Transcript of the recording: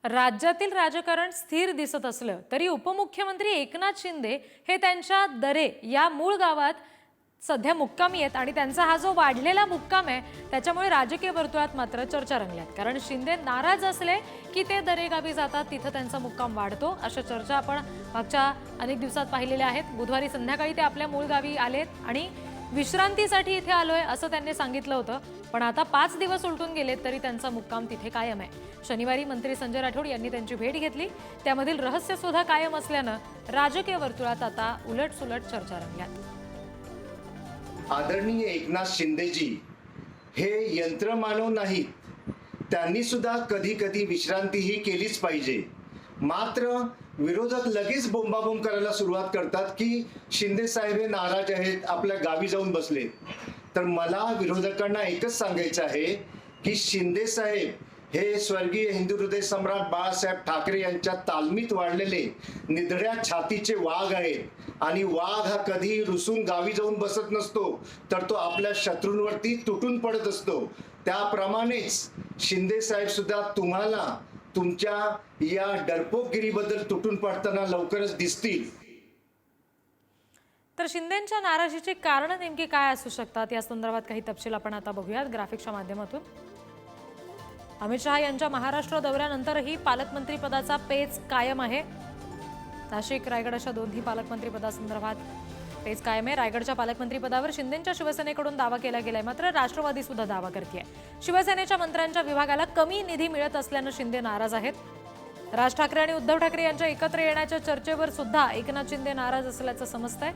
राज्यातील राजकारण स्थिर दिसत असलं तरी उपमुख्यमंत्री एकनाथ शिंदे हे त्यांच्या दरे या मूळ गावात सध्या मुक्कामी आहेत आणि त्यांचा हा जो वाढलेला मुक्काम आहे त्याच्यामुळे राजकीय वर्तुळात मात्र चर्चा रंगल्यात। कारण शिंदे नाराज असले की ते दरे गावी जातात, तिथे त्यांचा मुक्काम वाढतो, अशा चर्चा आपण मागच्या अनेक दिवसात पाहिलेल्या आहेत। बुधवारी संध्याकाळी ते आपल्या मूळ गावी आलेत आणि विश्रांतीसाठी इथे आलोय असं त्यांनी सांगितलं होतं, पण आता 5 दिवस उलटून गेलेत तरी त्यांचा मुक्काम तिथे कायम आहे। शनिवारी मंत्री संजय राठोड यांनी त्यांची भेट घेतली, त्यामधील रहस्य सुद्धा कायम असल्यानं राजकीय वर्तुळात आता उलटसुलट चर्चा रंगल्यात। आदरणीय एकनाथ शिंदेजी हे यंत्रमानव नाहीत, त्यांनी सुद्धा कधी कधी विश्रांतीही केलीच पाहिजे। मात्र विरोधक लगेच बोंबाबोंब करायला सुरुवात करतात की शिंदे साहेब हे नाराज आहेत, आपल्या गावी जाऊन बसले। तर मला विरोधकांना एकच सांगायचं आहे की शिंदे साहेब हे स्वर्गीय हिंदू हृदय सम्राट बाळासाहेब ठाकरे यांच्या तालमीत वाढलेले निधड्या छातीचे वाघ आहेत आणि वाघ हा कधी रुसून गावी जाऊन बसत नसतो, तर तो आपल्या शत्रूंवरती तुटून पडत असतो। त्याप्रमाणेच शिंदे साहेब सुद्धा तुम्हाला तुमच्या या डरपोकगिरीबद्दल तुटून पडताना लवकरच दिसतील। तर शिंदेंच्या नाराजीची कारण नेमकी काय असू शकतात या संदर्भात काही तपशील आपण आता बघूयात ग्राफिक्सच्या माध्यमातून। अमित शहा यांच्या महाराष्ट्र दौऱ्यानंतरही पालकमंत्री पदाचा पेच कायम आहे। नाशिक रायगड अशा दोन्ही पालकमंत्री पदासंदर्भात पेच कायम आहे। रायगडच्या पालकमंत्री पदावर शिंदेंच्या शिवसेनेकडून दावा केला गेलाय, मात्र राष्ट्रवादी सुद्धा दावा करते। शिवसेनेच्या मंत्र्यांच्या विभागाला कमी निधी मिळत असल्यानं शिंदे नाराज आहेत। राज ठाकरे आणि उद्धव ठाकरे यांच्या एकत्र येण्याच्या चर्चेवर सुद्धा एकनाथ शिंदे नाराज असल्याचं समजतंय।